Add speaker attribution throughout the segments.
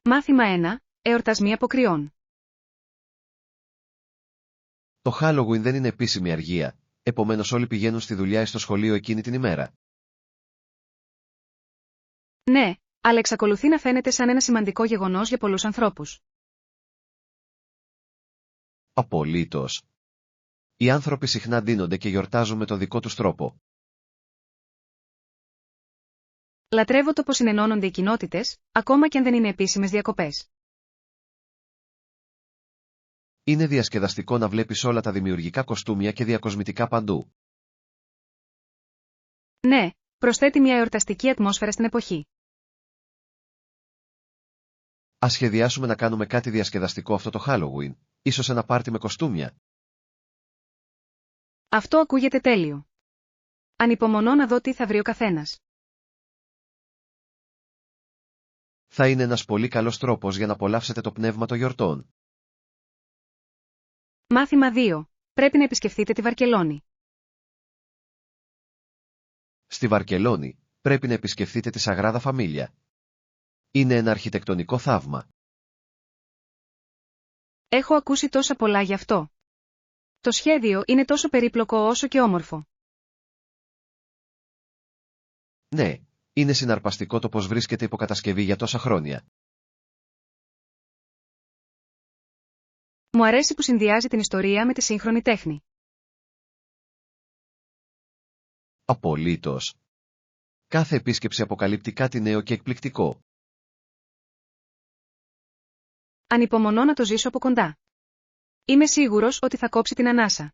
Speaker 1: Μάθημα 1. Εορτασμοί αποκριών.
Speaker 2: Το Halloween δεν είναι επίσημη αργία, επομένως όλοι πηγαίνουν στη δουλειά ή στο σχολείο εκείνη την ημέρα.
Speaker 1: Ναι, αλλά εξακολουθεί να φαίνεται σαν ένα σημαντικό γεγονός για πολλούς ανθρώπους.
Speaker 2: Απολύτως. Οι άνθρωποι συχνά ντύνονται και γιορτάζουν με το δικό τους τρόπο.
Speaker 1: Λατρεύω το πως συνενώνονται οι κοινότητες, ακόμα και αν δεν είναι επίσημες διακοπές.
Speaker 2: Είναι διασκεδαστικό να βλέπεις όλα τα δημιουργικά κοστούμια και διακοσμητικά παντού.
Speaker 1: Ναι, προσθέτει μια εορταστική ατμόσφαιρα στην εποχή.
Speaker 2: Ας σχεδιάσουμε να κάνουμε κάτι διασκεδαστικό αυτό το Halloween, ίσως ένα πάρτι με κοστούμια.
Speaker 1: Αυτό ακούγεται τέλειο. Ανυπομονώ να δω τι θα βρει ο καθένας.
Speaker 2: Θα είναι ένας πολύ καλός τρόπος για να απολαύσετε το πνεύμα των γιορτών.
Speaker 1: Μάθημα 2. Πρέπει να επισκεφθείτε τη Βαρκελόνη.
Speaker 2: Στη Βαρκελόνη, πρέπει να επισκεφθείτε τη Σαγράδα Φαμίλια. Είναι ένα αρχιτεκτονικό θαύμα.
Speaker 1: Έχω ακούσει τόσα πολλά γι' αυτό. Το σχέδιο είναι τόσο περίπλοκο όσο και όμορφο.
Speaker 2: Ναι, είναι συναρπαστικό το πως βρίσκεται υποκατασκευή για τόσα χρόνια.
Speaker 1: Μου αρέσει που συνδυάζει την ιστορία με τη σύγχρονη τέχνη.
Speaker 2: Απολύτως. Κάθε επίσκεψη αποκαλύπτει κάτι νέο και εκπληκτικό.
Speaker 1: Ανυπομονώ να το ζήσω από κοντά. Είμαι σίγουρος ότι θα κόψει την ανάσα.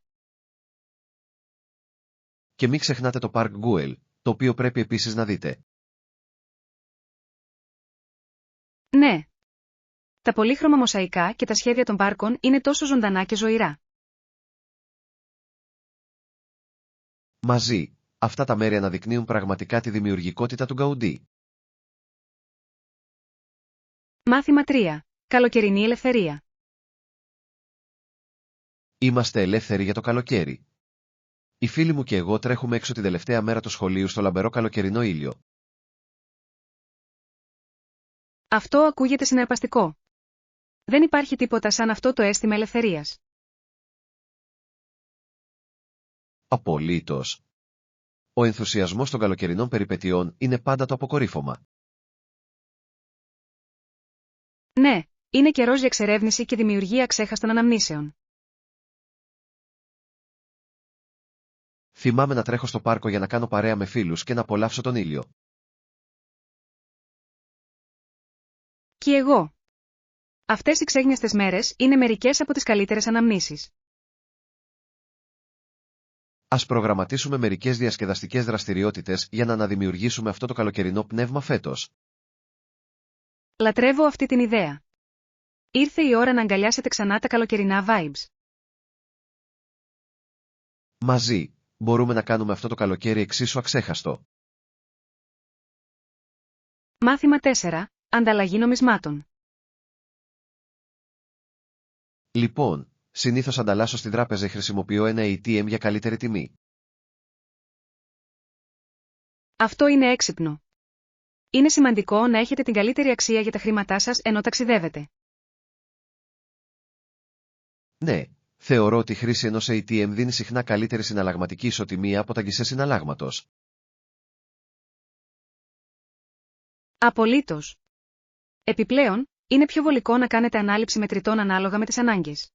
Speaker 2: Και μην ξεχνάτε το Park Güell, το οποίο πρέπει επίσης να δείτε.
Speaker 1: Ναι. Τα πολύχρωμα μοσαϊκά και τα σχέδια των πάρκων είναι τόσο ζωντανά και ζωηρά.
Speaker 2: Μαζί, αυτά τα μέρη αναδεικνύουν πραγματικά τη δημιουργικότητα του Γκαουντί.
Speaker 1: Μάθημα 3. Καλοκαιρινή ελευθερία.
Speaker 2: Είμαστε ελεύθεροι για το καλοκαίρι. Οι φίλοι μου και εγώ τρέχουμε έξω την τελευταία μέρα του σχολείου στο λαμπερό καλοκαιρινό ήλιο.
Speaker 1: Αυτό ακούγεται συναρπαστικό. Δεν υπάρχει τίποτα σαν αυτό το αίσθημα ελευθερίας.
Speaker 2: Απολύτως. Ο ενθουσιασμός των καλοκαιρινών περιπετειών είναι πάντα το αποκορύφωμα.
Speaker 1: Ναι, είναι καιρός για εξερεύνηση και δημιουργία ξέχαστων αναμνήσεων.
Speaker 2: Θυμάμαι να τρέχω στο πάρκο για να κάνω παρέα με φίλους και να απολαύσω τον ήλιο.
Speaker 1: Και εγώ. Αυτές οι ξέγνιαστες μέρες είναι μερικές από τις καλύτερες αναμνήσεις.
Speaker 2: Ας προγραμματίσουμε μερικές διασκεδαστικές δραστηριότητες για να αναδημιουργήσουμε αυτό το καλοκαιρινό πνεύμα φέτος.
Speaker 1: Λατρεύω αυτή την ιδέα. Ήρθε η ώρα να αγκαλιάσετε ξανά τα καλοκαιρινά vibes.
Speaker 2: Μαζί, μπορούμε να κάνουμε αυτό το καλοκαίρι εξίσου αξέχαστο.
Speaker 1: Μάθημα 4. Ανταλλαγή νομισμάτων.
Speaker 2: Λοιπόν, συνήθως ανταλλάσσω στην τράπεζα ή χρησιμοποιώ ένα ATM για καλύτερη τιμή.
Speaker 1: Αυτό είναι έξυπνο. Είναι σημαντικό να έχετε την καλύτερη αξία για τα χρήματά σας ενώ ταξιδεύετε.
Speaker 2: Ναι, θεωρώ ότι η χρήση ενός ATM δίνει συχνά καλύτερη συναλλαγματική ισοτιμία από τα γκισέ συναλλάγματος.
Speaker 1: Απολύτως. Επιπλέον, είναι πιο βολικό να κάνετε ανάληψη μετρητών ανάλογα με τις ανάγκες.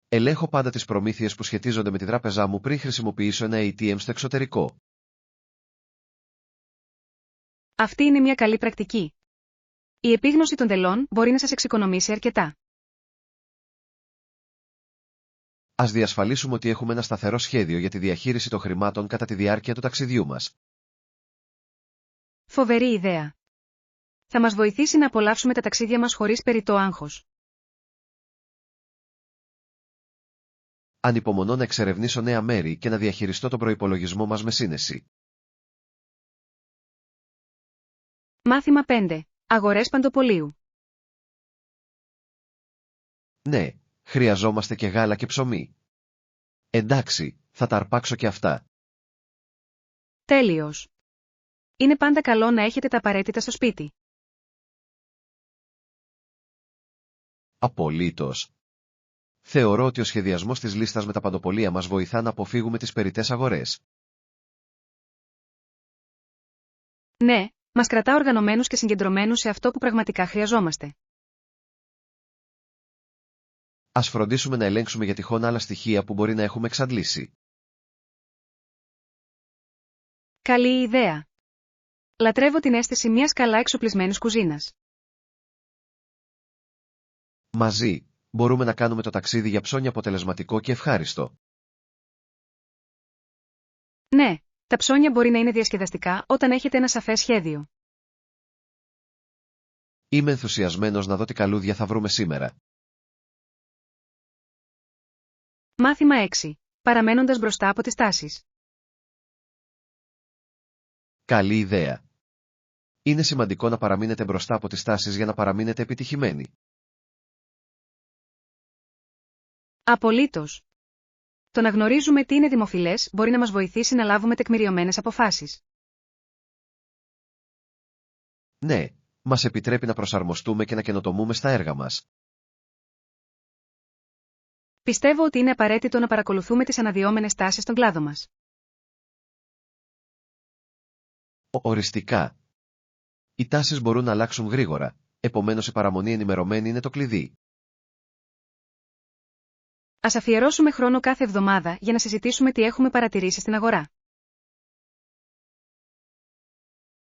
Speaker 2: Ελέγχω πάντα τις προμήθειες που σχετίζονται με τη τράπεζά μου πριν χρησιμοποιήσω ένα ATM στο εξωτερικό.
Speaker 1: Αυτή είναι μια καλή πρακτική. Η επίγνωση των τελών μπορεί να σας εξοικονομήσει αρκετά.
Speaker 2: Ας διασφαλίσουμε ότι έχουμε ένα σταθερό σχέδιο για τη διαχείριση των χρημάτων κατά τη διάρκεια του ταξιδιού μας.
Speaker 1: Φοβερή ιδέα. Θα μας βοηθήσει να απολαύσουμε τα ταξίδια μας χωρίς περιττό άγχος.
Speaker 2: Ανυπομονώ να εξερευνήσω νέα μέρη και να διαχειριστώ τον προϋπολογισμό μας με σύνεση.
Speaker 1: Μάθημα 5. Αγορές παντοπολίου.
Speaker 2: Ναι, χρειαζόμαστε και γάλα και ψωμί. Εντάξει, θα τα αρπάξω και αυτά.
Speaker 1: Τέλειος. Είναι πάντα καλό να έχετε τα απαραίτητα στο σπίτι.
Speaker 2: Απολύτως. Θεωρώ ότι ο σχεδιασμός της λίστας με τα παντοπολία μας βοηθά να αποφύγουμε τις περιττές αγορές.
Speaker 1: Ναι, μας κρατά οργανωμένους και συγκεντρωμένους σε αυτό που πραγματικά χρειαζόμαστε.
Speaker 2: Ας φροντίσουμε να ελέγξουμε για τυχόν άλλα στοιχεία που μπορεί να έχουμε εξαντλήσει.
Speaker 1: Καλή ιδέα. Λατρεύω την αίσθηση μιας καλά εξοπλισμένης κουζίνας.
Speaker 2: Μαζί, μπορούμε να κάνουμε το ταξίδι για ψώνια αποτελεσματικό και ευχάριστο.
Speaker 1: Ναι, τα ψώνια μπορεί να είναι διασκεδαστικά όταν έχετε ένα σαφές σχέδιο.
Speaker 2: Είμαι ενθουσιασμένος να δω τι καλούδια θα βρούμε σήμερα.
Speaker 1: Μάθημα 6. Παραμένοντας μπροστά από τις τάσεις.
Speaker 2: Καλή ιδέα. Είναι σημαντικό να παραμείνετε μπροστά από τις τάσεις για να παραμείνετε επιτυχημένοι.
Speaker 1: Απολύτως. Το να γνωρίζουμε τι είναι δημοφιλές μπορεί να μας βοηθήσει να λάβουμε τεκμηριωμένες αποφάσεις.
Speaker 2: Ναι, μας επιτρέπει να προσαρμοστούμε και να καινοτομούμε στα έργα μας.
Speaker 1: Πιστεύω ότι είναι απαραίτητο να παρακολουθούμε τις αναδυόμενες τάσεις στον κλάδο μας.
Speaker 2: Οριστικά. Οι τάσεις μπορούν να αλλάξουν γρήγορα, επομένως η παραμονή ενημερωμένη είναι το κλειδί.
Speaker 1: Ας αφιερώσουμε χρόνο κάθε εβδομάδα για να συζητήσουμε τι έχουμε παρατηρήσει στην αγορά.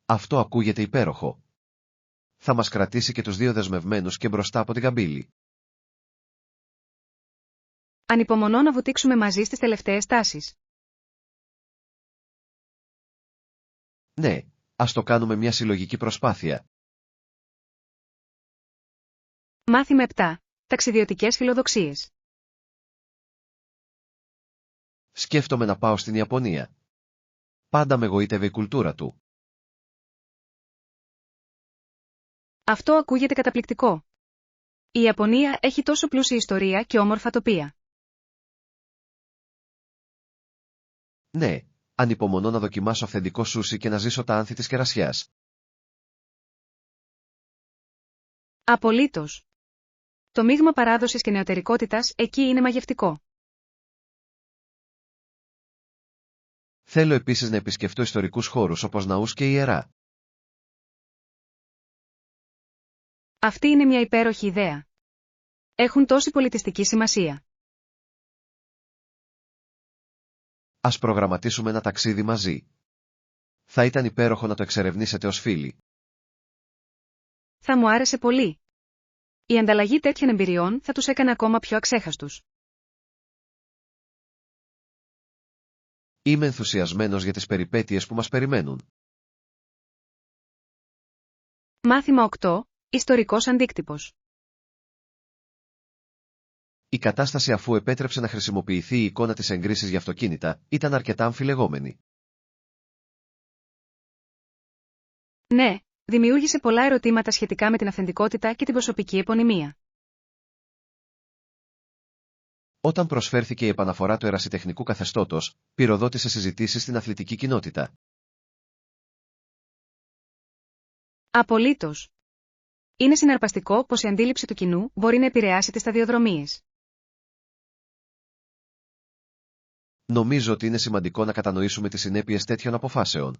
Speaker 2: Αυτό ακούγεται υπέροχο. Θα μας κρατήσει και τους δύο δεσμευμένους και μπροστά από την καμπύλη.
Speaker 1: Ανυπομονώ να βουτήξουμε μαζί στις τελευταίες τάσεις.
Speaker 2: Ναι, ας το κάνουμε μια συλλογική προσπάθεια.
Speaker 1: Μάθημα 7. Ταξιδιωτικές φιλοδοξίες.
Speaker 2: Σκέφτομαι να πάω στην Ιαπωνία. Πάντα με εγωίτευε η κουλτούρα του.
Speaker 1: Αυτό ακούγεται καταπληκτικό. Η Ιαπωνία έχει τόσο πλούσια ιστορία και όμορφα τοπία.
Speaker 2: Ναι, ανυπομονώ να δοκιμάσω αυθεντικό σούσι και να ζήσω τα άνθη της κερασιάς.
Speaker 1: Απολύτως. Το μείγμα παράδοσης και νεωτερικότητας εκεί είναι μαγευτικό.
Speaker 2: Θέλω επίσης να επισκεφτώ ιστορικούς χώρους όπως ναούς και ιερά.
Speaker 1: Αυτή είναι μια υπέροχη ιδέα. Έχουν τόση πολιτιστική σημασία.
Speaker 2: Ας προγραμματίσουμε ένα ταξίδι μαζί. Θα ήταν υπέροχο να το εξερευνήσετε ως φίλοι.
Speaker 1: Θα μου άρεσε πολύ. Η ανταλλαγή τέτοιων εμπειριών θα τους έκανε ακόμα πιο αξέχαστους.
Speaker 2: Είμαι ενθουσιασμένος για τις περιπέτειες που μας περιμένουν.
Speaker 1: Μάθημα 8. Ιστορικός αντίκτυπος.
Speaker 2: Η κατάσταση, αφού επέτρεψε να χρησιμοποιηθεί η εικόνα της εγκρίσης για αυτοκίνητα, ήταν αρκετά αμφιλεγόμενη.
Speaker 1: Ναι, δημιούργησε πολλά ερωτήματα σχετικά με την αυθεντικότητα και την προσωπική επωνυμία.
Speaker 2: Όταν προσφέρθηκε η επαναφορά του ερασιτεχνικού καθεστώτος, πυροδότησε συζητήσεις στην αθλητική κοινότητα.
Speaker 1: Απολύτως. Είναι συναρπαστικό πως η αντίληψη του κοινού μπορεί να επηρεάσει τις σταδιοδρομίες.
Speaker 2: Νομίζω ότι είναι σημαντικό να κατανοήσουμε τις συνέπειες τέτοιων αποφάσεων.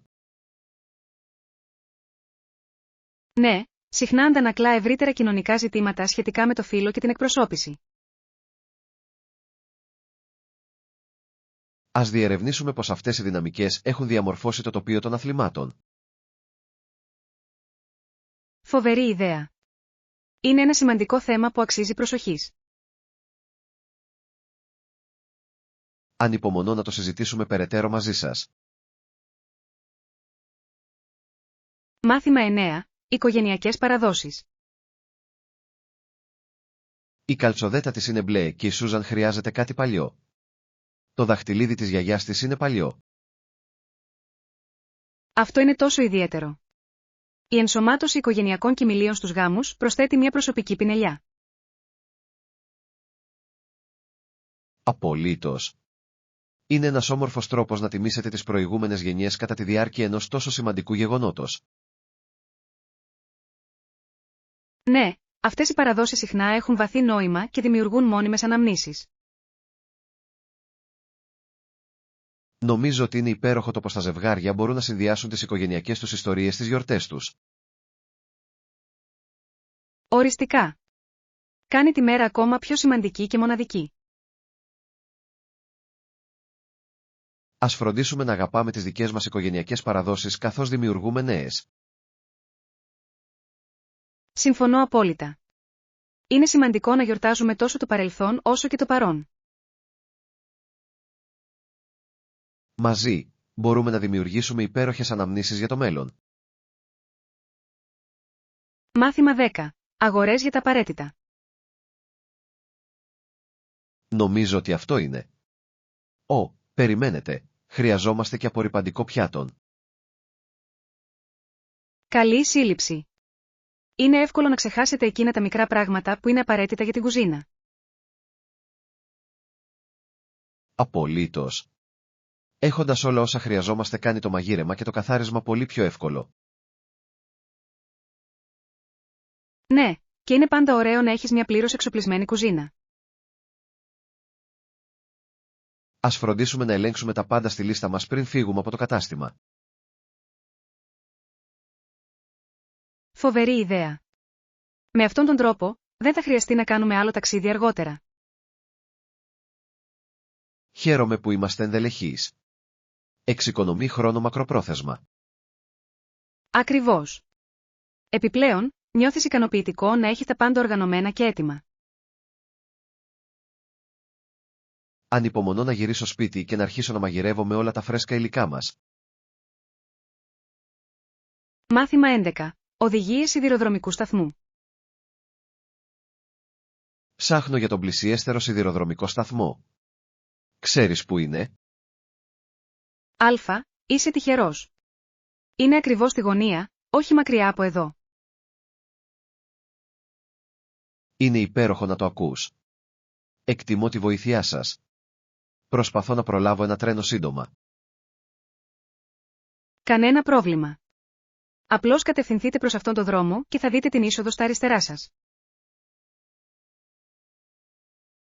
Speaker 1: Ναι, συχνά αντανακλά ευρύτερα κοινωνικά ζητήματα σχετικά με το φύλο και την εκπροσώπηση.
Speaker 2: Ας διερευνήσουμε πως αυτές οι δυναμικές έχουν διαμορφώσει το τοπίο των αθλημάτων.
Speaker 1: Φοβερή ιδέα. Είναι ένα σημαντικό θέμα που αξίζει προσοχής.
Speaker 2: Ανυπομονώ να το συζητήσουμε περαιτέρω μαζί σας.
Speaker 1: Μάθημα 9. Οικογενειακές παραδόσεις.
Speaker 2: Η καλτσοδέτα της είναι μπλε και η Σούζαν χρειάζεται κάτι παλιό. Το δαχτυλίδι της γιαγιάς της είναι παλιό.
Speaker 1: Αυτό είναι τόσο ιδιαίτερο. Η ενσωμάτωση οικογενειακών κοιμηλίων στους γάμους προσθέτει μια προσωπική πινελιά.
Speaker 2: Απολύτως. Είναι ένας όμορφος τρόπος να τιμήσετε τις προηγούμενες γενιές κατά τη διάρκεια ενός τόσο σημαντικού γεγονότος.
Speaker 1: Ναι, Αυτές οι παραδόσεις συχνά έχουν βαθύ νόημα και δημιουργούν μόνιμες αναμνήσεις.
Speaker 2: Νομίζω ότι είναι υπέροχο το πως τα ζευγάρια μπορούν να συνδυάσουν τις οικογενειακές τους ιστορίες στις γιορτές τους.
Speaker 1: Οριστικά. Κάνει τη μέρα ακόμα πιο σημαντική και μοναδική.
Speaker 2: Ας φροντίσουμε να αγαπάμε τις δικές μας οικογενειακές παραδόσεις καθώς δημιουργούμε νέες.
Speaker 1: Συμφωνώ απόλυτα. Είναι σημαντικό να γιορτάζουμε τόσο το παρελθόν όσο και το παρόν.
Speaker 2: Μαζί, μπορούμε να δημιουργήσουμε υπέροχες αναμνήσεις για το μέλλον.
Speaker 1: Μάθημα 10. Αγορές για τα απαραίτητα.
Speaker 2: Νομίζω ότι αυτό είναι. Περιμένετε. Χρειαζόμαστε και απορρυπαντικό πιάτον.
Speaker 1: Καλή σύλληψη. Είναι εύκολο να ξεχάσετε εκείνα τα μικρά πράγματα που είναι απαραίτητα για την κουζίνα.
Speaker 2: Απολύτως. Έχοντας όλα όσα χρειαζόμαστε κάνει το μαγείρεμα και το καθάρισμα πολύ πιο εύκολο.
Speaker 1: Ναι, και είναι πάντα ωραίο να έχεις μια πλήρως εξοπλισμένη κουζίνα.
Speaker 2: Ας φροντίσουμε να ελέγξουμε τα πάντα στη λίστα μας πριν φύγουμε από το κατάστημα.
Speaker 1: Φοβερή ιδέα. Με αυτόν τον τρόπο, δεν θα χρειαστεί να κάνουμε άλλο ταξίδι αργότερα.
Speaker 2: Χαίρομαι που είμαστε ενδελεχείς. Εξοικονομεί χρόνο μακροπρόθεσμα.
Speaker 1: Ακριβώς. Επιπλέον, νιώθεις ικανοποιητικό να έχεις τα πάντα οργανωμένα και έτοιμα.
Speaker 2: Ανυπομονώ να γυρίσω σπίτι και να αρχίσω να μαγειρεύω με όλα τα φρέσκα υλικά μας.
Speaker 1: Μάθημα 11. Οδηγίες σιδηροδρομικού σταθμού.
Speaker 2: Ψάχνω για τον πλησιέστερο σιδηροδρομικό σταθμό. Ξέρεις που είναι?
Speaker 1: Α. Είσαι τυχερός. Είναι ακριβώς στη γωνία, όχι μακριά από εδώ.
Speaker 2: Είναι υπέροχο να το ακούς. Εκτιμώ τη βοήθειά σας. Προσπαθώ να προλάβω ένα τρένο σύντομα.
Speaker 1: Κανένα πρόβλημα. Απλώς κατευθυνθείτε προς αυτόν τον δρόμο και θα δείτε την είσοδο στα αριστερά σας.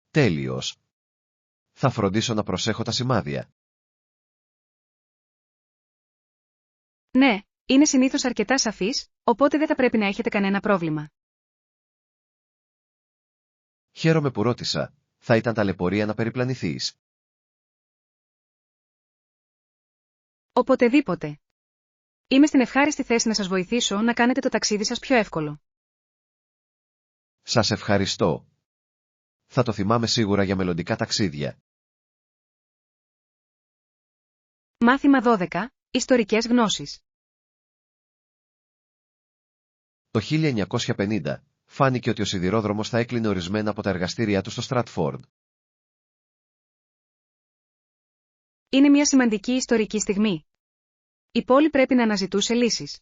Speaker 2: Τέλειος. Θα φροντίσω να προσέχω τα σημάδια.
Speaker 1: Ναι, είναι συνήθως αρκετά σαφής, οπότε δεν θα πρέπει να έχετε κανένα πρόβλημα.
Speaker 2: Χαίρομαι που ρώτησα. Θα ήταν ταλαιπωρία να περιπλανηθείς.
Speaker 1: Οποτεδήποτε. Είμαι στην ευχάριστη θέση να σας βοηθήσω να κάνετε το ταξίδι σας πιο εύκολο.
Speaker 2: Σας ευχαριστώ. Θα το θυμάμαι σίγουρα για μελλοντικά ταξίδια.
Speaker 1: Μάθημα 12. Ιστορικές γνώσεις.
Speaker 2: Το 1950, φάνηκε ότι ο σιδηρόδρομος θα έκλεινε ορισμένα από τα εργαστήριά του στο Στρατφόρντ.
Speaker 1: Είναι μια σημαντική ιστορική στιγμή. Η πόλη πρέπει να αναζητούσε λύσεις.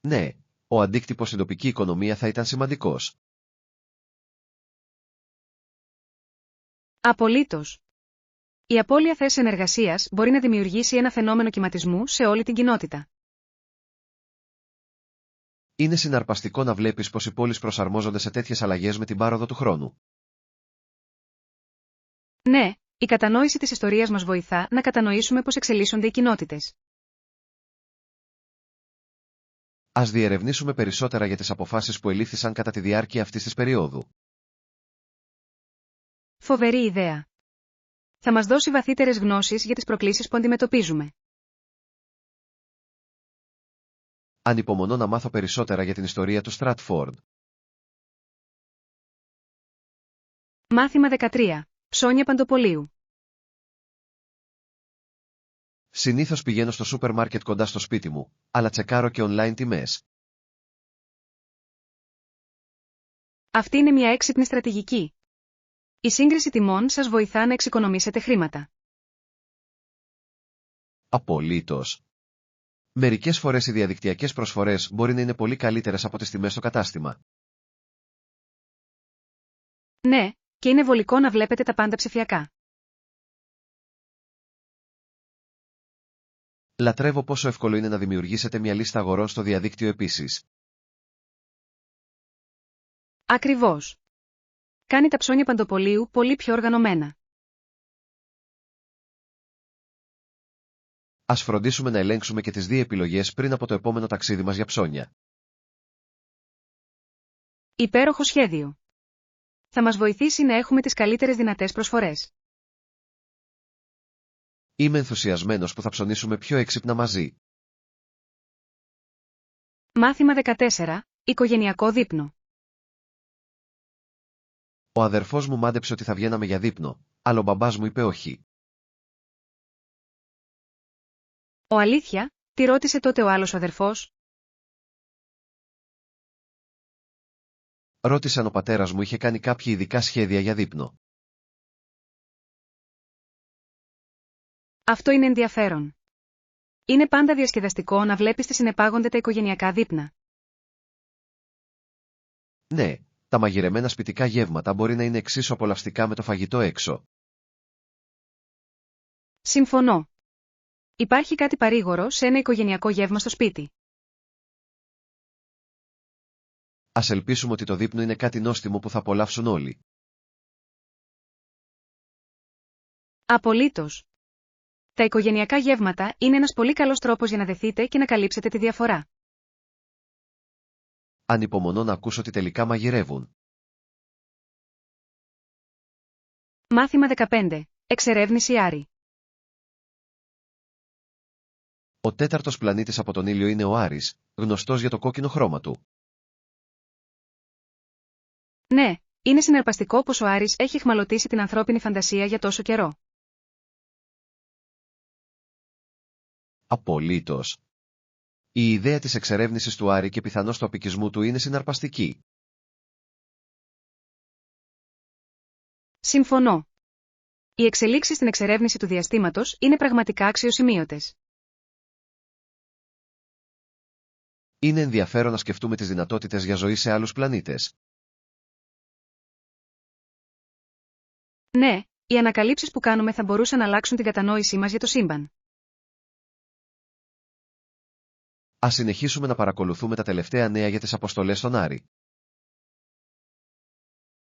Speaker 2: Ναι, ο αντίκτυπος στην τοπική οικονομία θα ήταν σημαντικός.
Speaker 1: Απολύτως. Η απώλεια θέσεων εργασίας μπορεί να δημιουργήσει ένα φαινόμενο κυματισμού σε όλη την κοινότητα.
Speaker 2: Είναι συναρπαστικό να βλέπεις πως οι πόλεις προσαρμόζονται σε τέτοιες αλλαγές με την πάροδο του χρόνου.
Speaker 1: Ναι, η κατανόηση της ιστορίας μας βοηθά να κατανοήσουμε πώς εξελίσσονται οι κοινότητες.
Speaker 2: Ας διερευνήσουμε περισσότερα για τις αποφάσεις που ελήφθησαν κατά τη διάρκεια αυτής της περίοδου.
Speaker 1: Φοβερή ιδέα. Θα μας δώσει βαθύτερες γνώσεις για τις προκλήσεις που αντιμετωπίζουμε.
Speaker 2: Ανυπομονώ να μάθω περισσότερα για την ιστορία του Στρατφόρντ.
Speaker 1: Μάθημα 13. Ψώνια Παντοπολίου.
Speaker 2: Συνήθως πηγαίνω στο σούπερ μάρκετ κοντά στο σπίτι μου, αλλά τσεκάρω και online τιμές.
Speaker 1: Αυτή είναι μια έξυπνη στρατηγική. Η σύγκριση τιμών σας βοηθά να εξοικονομήσετε χρήματα.
Speaker 2: Απολύτως. Μερικές φορές οι διαδικτυακές προσφορές μπορεί να είναι πολύ καλύτερες από τις τιμές στο κατάστημα.
Speaker 1: Ναι, και είναι βολικό να βλέπετε τα πάντα ψηφιακά.
Speaker 2: Λατρεύω πόσο εύκολο είναι να δημιουργήσετε μια λίστα αγορών στο διαδίκτυο επίσης.
Speaker 1: Ακριβώς. Κάνει τα ψώνια παντοπολίου πολύ πιο οργανωμένα.
Speaker 2: Ας φροντίσουμε να ελέγξουμε και τις δύο επιλογές πριν από το επόμενο ταξίδι μας για ψώνια.
Speaker 1: Υπέροχο σχέδιο. Θα μας βοηθήσει να έχουμε τις καλύτερες δυνατές προσφορές.
Speaker 2: Είμαι ενθουσιασμένος που θα ψωνίσουμε πιο έξυπνα μαζί.
Speaker 1: Μάθημα 14. Οικογενειακό δείπνο.
Speaker 2: Ο αδερφός μου μάντεψε ότι θα βγαίναμε για δείπνο, αλλά ο μπαμπάς μου είπε όχι.
Speaker 1: Ο αλήθεια, τι ρώτησε τότε ο άλλος αδερφός?
Speaker 2: Ρώτησε αν ο πατέρας μου είχε κάνει κάποια ειδικά σχέδια για δείπνο.
Speaker 1: Αυτό είναι ενδιαφέρον. Είναι πάντα διασκεδαστικό να βλέπεις τι συνεπάγονται τα οικογενειακά δείπνα.
Speaker 2: Ναι, τα μαγειρεμένα σπιτικά γεύματα μπορεί να είναι εξίσου απολαυστικά με το φαγητό έξω.
Speaker 1: Συμφωνώ. Υπάρχει κάτι παρήγορο σε ένα οικογενειακό γεύμα στο σπίτι.
Speaker 2: Ας ελπίσουμε ότι το δείπνο είναι κάτι νόστιμο που θα απολαύσουν όλοι.
Speaker 1: Απολύτως. Τα οικογενειακά γεύματα είναι ένας πολύ καλός τρόπος για να δεθείτε και να καλύψετε τη διαφορά.
Speaker 2: Ανυπομονώ να ακούσω ότι τελικά μαγειρεύουν.
Speaker 1: Μάθημα 15. Εξερεύνηση Άρη.
Speaker 2: Ο τέταρτος πλανήτης από τον ήλιο είναι ο Άρης, γνωστός για το κόκκινο χρώμα του.
Speaker 1: Ναι, είναι συναρπαστικό πως ο Άρης έχει αιχμαλωτήσει την ανθρώπινη φαντασία για τόσο καιρό.
Speaker 2: Απολύτως. Η ιδέα της εξερεύνησης του Άρη και πιθανώς του απικισμού του είναι συναρπαστική.
Speaker 1: Συμφωνώ. Οι εξελίξεις στην εξερεύνηση του διαστήματος είναι πραγματικά αξιοσημείωτες.
Speaker 2: Είναι ενδιαφέρον να σκεφτούμε τις δυνατότητες για ζωή σε άλλους πλανήτες.
Speaker 1: Ναι, οι ανακαλύψεις που κάνουμε θα μπορούσαν να αλλάξουν την κατανόησή μας για το σύμπαν.
Speaker 2: Ας συνεχίσουμε να παρακολουθούμε τα τελευταία νέα για τις αποστολές στον Άρη.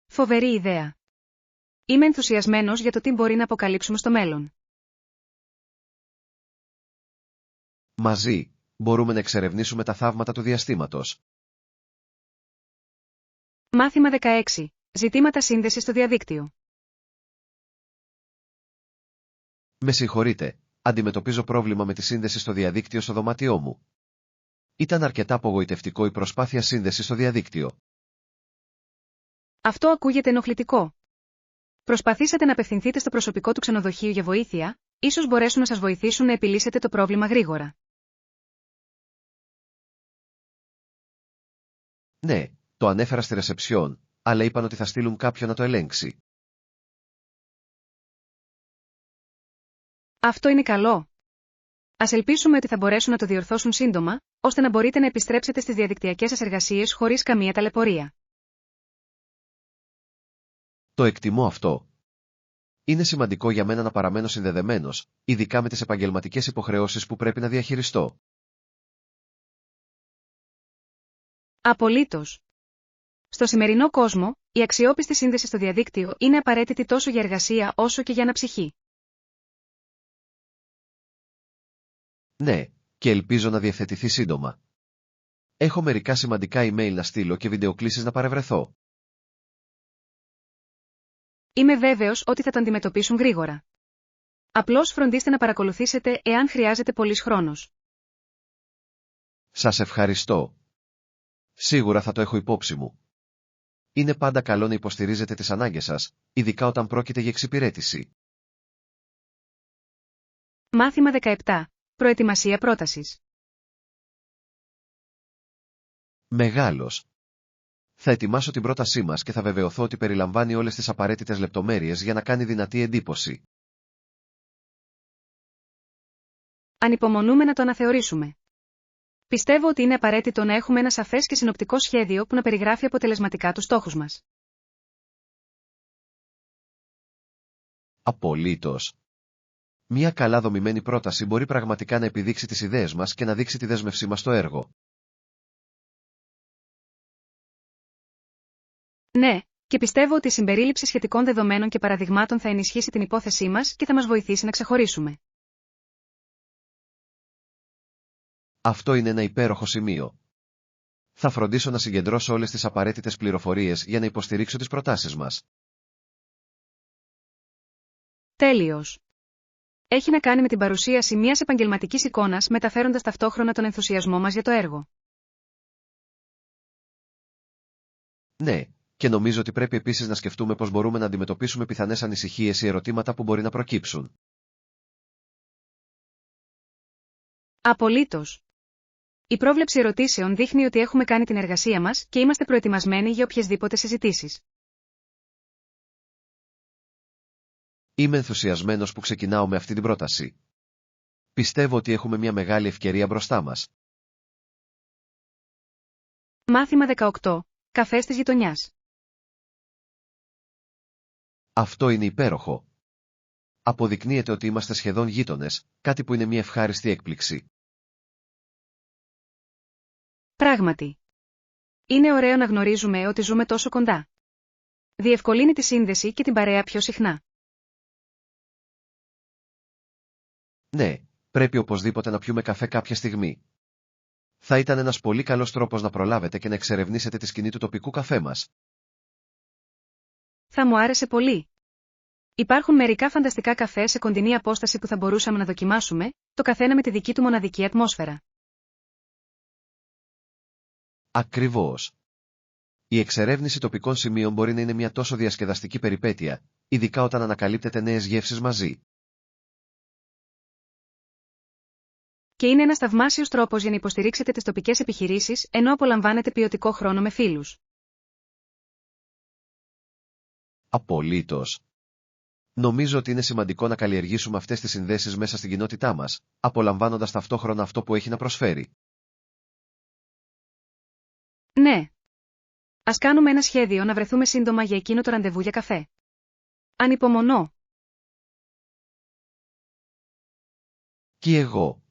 Speaker 1: Φοβερή ιδέα. Είμαι ενθουσιασμένος για το τι μπορεί να αποκαλύψουμε στο μέλλον.
Speaker 2: Μαζί, μπορούμε να εξερευνήσουμε τα θαύματα του διαστήματος.
Speaker 1: Μάθημα 16. Ζητήματα σύνδεσης στο διαδίκτυο.
Speaker 2: Με συγχωρείτε, αντιμετωπίζω πρόβλημα με τη σύνδεση στο διαδίκτυο στο δωμάτιό μου. Ήταν αρκετά απογοητευτικό η προσπάθεια σύνδεσης στο διαδίκτυο.
Speaker 1: Αυτό ακούγεται ενοχλητικό. Προσπαθήσατε να απευθυνθείτε στο προσωπικό του ξενοδοχείου για βοήθεια, ίσως μπορέσουν να σας βοηθήσουν να επιλύσετε το πρόβλημα γρήγορα.
Speaker 2: Ναι, το ανέφερα στη ρεσεψιόν, αλλά είπαν ότι θα στείλουν κάποιον να το ελέγξει.
Speaker 1: Αυτό είναι καλό. Ας ελπίσουμε ότι θα μπορέσουν να το διορθώσουν σύντομα, ώστε να μπορείτε να επιστρέψετε στις διαδικτυακές σας εργασίες χωρίς καμία ταλαιπωρία.
Speaker 2: Το εκτιμώ αυτό. Είναι σημαντικό για μένα να παραμένω συνδεδεμένος, ειδικά με τις επαγγελματικές υποχρεώσεις που πρέπει να διαχειριστώ.
Speaker 1: Απολύτως. Στο σημερινό κόσμο, η αξιόπιστη σύνδεση στο διαδίκτυο είναι απαραίτητη τόσο για εργασία όσο και για αναψυχή.
Speaker 2: Ναι, και ελπίζω να διευθετηθεί σύντομα. Έχω μερικά σημαντικά email να στείλω και βιντεοκλήσεις να παρευρεθώ.
Speaker 1: Είμαι βέβαιος ότι θα το αντιμετωπίσουν γρήγορα. Απλώς φροντίστε να παρακολουθήσετε εάν χρειάζεται πολύς χρόνος.
Speaker 2: Σας ευχαριστώ. Σίγουρα θα το έχω υπόψη μου. Είναι πάντα καλό να υποστηρίζετε τις ανάγκες σας, ειδικά όταν πρόκειται για εξυπηρέτηση.
Speaker 1: Μάθημα 17. Προετοιμασία πρότασης.
Speaker 2: Μεγάλος. Θα ετοιμάσω την πρότασή μας και θα βεβαιωθώ ότι περιλαμβάνει όλες τις απαραίτητες λεπτομέρειες για να κάνει δυνατή εντύπωση.
Speaker 1: Ανυπομονούμε να το αναθεωρήσουμε. Πιστεύω ότι είναι απαραίτητο να έχουμε ένα σαφές και συνοπτικό σχέδιο που να περιγράφει αποτελεσματικά τους στόχους μας.
Speaker 2: Απολύτως. Μια καλά δομημένη πρόταση μπορεί πραγματικά να επιδείξει τις ιδέες μας και να δείξει τη δέσμευσή μας στο έργο.
Speaker 1: Ναι, και πιστεύω ότι η συμπερίληψη σχετικών δεδομένων και παραδειγμάτων θα ενισχύσει την υπόθεσή μας και θα μας βοηθήσει να ξεχωρίσουμε.
Speaker 2: Αυτό είναι ένα υπέροχο σημείο. Θα φροντίσω να συγκεντρώσω όλες τις απαραίτητες πληροφορίες για να υποστηρίξω τις προτάσεις μας.
Speaker 1: Τέλειος. Έχει να κάνει με την παρουσίαση μιας επαγγελματικής εικόνας, μεταφέροντας ταυτόχρονα τον ενθουσιασμό μας για το έργο.
Speaker 2: Ναι, και νομίζω ότι πρέπει επίσης να σκεφτούμε πώς μπορούμε να αντιμετωπίσουμε πιθανές ανησυχίες ή ερωτήματα που μπορεί να προκύψουν.
Speaker 1: Απολύτως. Η πρόβλεψη ερωτήσεων δείχνει ότι έχουμε κάνει την εργασία μας και είμαστε προετοιμασμένοι για οποιασδήποτε συζητήσεις.
Speaker 2: Είμαι ενθουσιασμένος που ξεκινάω με αυτή την πρόταση. Πιστεύω ότι έχουμε μια μεγάλη ευκαιρία μπροστά μας.
Speaker 1: Μάθημα 18. Καφές της γειτονιάς.
Speaker 2: Αυτό είναι υπέροχο. Αποδεικνύεται ότι είμαστε σχεδόν γείτονες, κάτι που είναι μια ευχάριστη έκπληξη.
Speaker 1: Πράγματι. Είναι ωραίο να γνωρίζουμε ότι ζούμε τόσο κοντά. Διευκολύνει τη σύνδεση και την παρέα πιο συχνά.
Speaker 2: Ναι, πρέπει οπωσδήποτε να πιούμε καφέ κάποια στιγμή. Θα ήταν ένας πολύ καλός τρόπος να προλάβετε και να εξερευνήσετε τη σκηνή του τοπικού καφέ μας.
Speaker 1: Θα μου άρεσε πολύ. Υπάρχουν μερικά φανταστικά καφέ σε κοντινή απόσταση που θα μπορούσαμε να δοκιμάσουμε, το καθένα με τη δική του μοναδική ατμόσφαιρα.
Speaker 2: Ακριβώς. Η εξερεύνηση τοπικών σημείων μπορεί να είναι μια τόσο διασκεδαστική περιπέτεια, ειδικά όταν ανακαλύπτετε νέες γεύσεις μαζί.
Speaker 1: Και είναι ένας θαυμάσιος τρόπος για να υποστηρίξετε τις τοπικές επιχειρήσεις ενώ απολαμβάνετε ποιοτικό χρόνο με φίλους.
Speaker 2: Απολύτως. Νομίζω ότι είναι σημαντικό να καλλιεργήσουμε αυτές τις συνδέσεις μέσα στην κοινότητά μας, απολαμβάνοντας ταυτόχρονα αυτό που έχει να προσφέρει.
Speaker 1: Ναι. Ας κάνουμε ένα σχέδιο να βρεθούμε σύντομα για εκείνο το ραντεβού για καφέ. Ανυπομονώ.
Speaker 2: Και εγώ.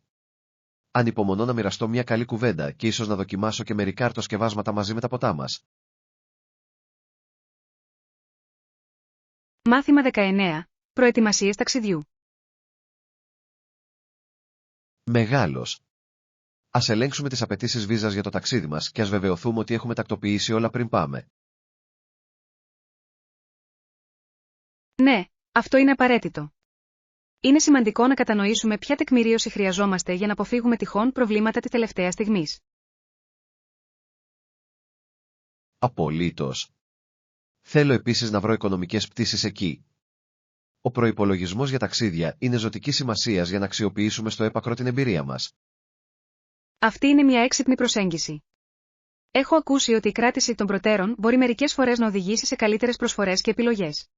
Speaker 2: Ανυπομονώ να μοιραστώ μια καλή κουβέντα και ίσως να δοκιμάσω και μερικά αρτοσκευάσματα μαζί με τα ποτά μας.
Speaker 1: Μάθημα 19. Προετοιμασίες ταξιδιού.
Speaker 2: Μεγάλος. Ας ελέγξουμε τις απαιτήσεις βίζας για το ταξίδι μας και ας βεβαιωθούμε ότι έχουμε τακτοποιήσει όλα πριν πάμε.
Speaker 1: Ναι, αυτό είναι απαραίτητο. Είναι σημαντικό να κατανοήσουμε ποια τεκμηρίωση χρειαζόμαστε για να αποφύγουμε τυχόν προβλήματα τη τελευταία στιγμής.
Speaker 2: Απολύτως. Θέλω επίσης να βρω οικονομικές πτήσεις εκεί. Ο προϋπολογισμός για ταξίδια είναι ζωτικής σημασίας για να αξιοποιήσουμε στο έπακρο την εμπειρία μας.
Speaker 1: Αυτή είναι μια έξυπνη προσέγγιση. Έχω ακούσει ότι η κράτηση των προτέρων μπορεί μερικές φορές να οδηγήσει σε καλύτερες προσφορές και επιλογές.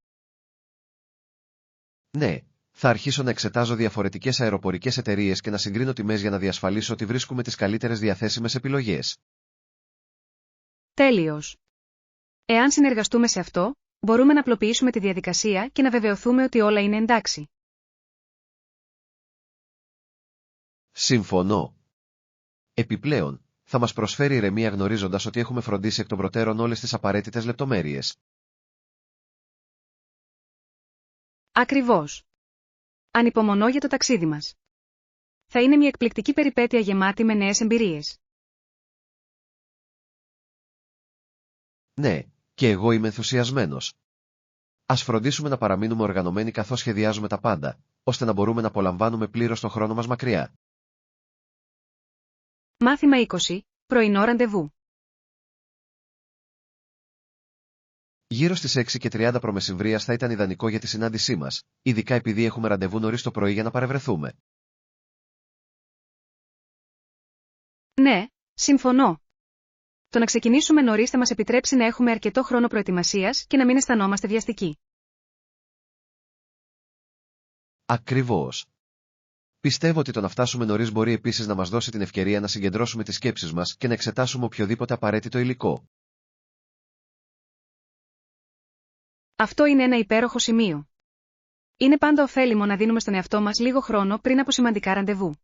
Speaker 2: Ναι, θα αρχίσω να εξετάζω διαφορετικές αεροπορικές εταιρείες και να συγκρίνω τιμές για να διασφαλίσω ότι βρίσκουμε τις καλύτερες διαθέσιμες επιλογές.
Speaker 1: Τέλειος. Εάν συνεργαστούμε σε αυτό, μπορούμε να απλοποιήσουμε τη διαδικασία και να βεβαιωθούμε ότι όλα είναι εντάξει.
Speaker 2: Συμφωνώ. Επιπλέον, θα μας προσφέρει ηρεμία γνωρίζοντας ότι έχουμε φροντίσει εκ των προτέρων όλες τις απαραίτητες λεπτομέρειες.
Speaker 1: Ακριβώς. Ανυπομονώ για το ταξίδι μας. Θα είναι μια εκπληκτική περιπέτεια γεμάτη με νέες εμπειρίες.
Speaker 2: Ναι, και εγώ είμαι ενθουσιασμένος. Ας φροντίσουμε να παραμείνουμε οργανωμένοι καθώς σχεδιάζουμε τα πάντα, ώστε να μπορούμε να απολαμβάνουμε πλήρως τον χρόνο μας μακριά.
Speaker 1: Μάθημα 20. Πρωινό ραντεβού.
Speaker 2: Γύρω στις 6:30 προμεσημβρίας θα ήταν ιδανικό για τη συνάντησή μας, ειδικά επειδή έχουμε ραντεβού νωρίς το πρωί για να παρευρεθούμε.
Speaker 1: Ναι, συμφωνώ. Το να ξεκινήσουμε νωρίς θα μας επιτρέψει να έχουμε αρκετό χρόνο προετοιμασίας και να μην αισθανόμαστε βιαστικοί.
Speaker 2: Ακριβώς. Πιστεύω ότι το να φτάσουμε νωρίς μπορεί επίσης να μας δώσει την ευκαιρία να συγκεντρώσουμε τις σκέψεις μας και να εξετάσουμε οποιοδήποτε απαραίτητο υλικό.
Speaker 1: Αυτό είναι ένα υπέροχο σημείο. Είναι πάντα ωφέλιμο να δίνουμε στον εαυτό μας λίγο χρόνο πριν από σημαντικά ραντεβού.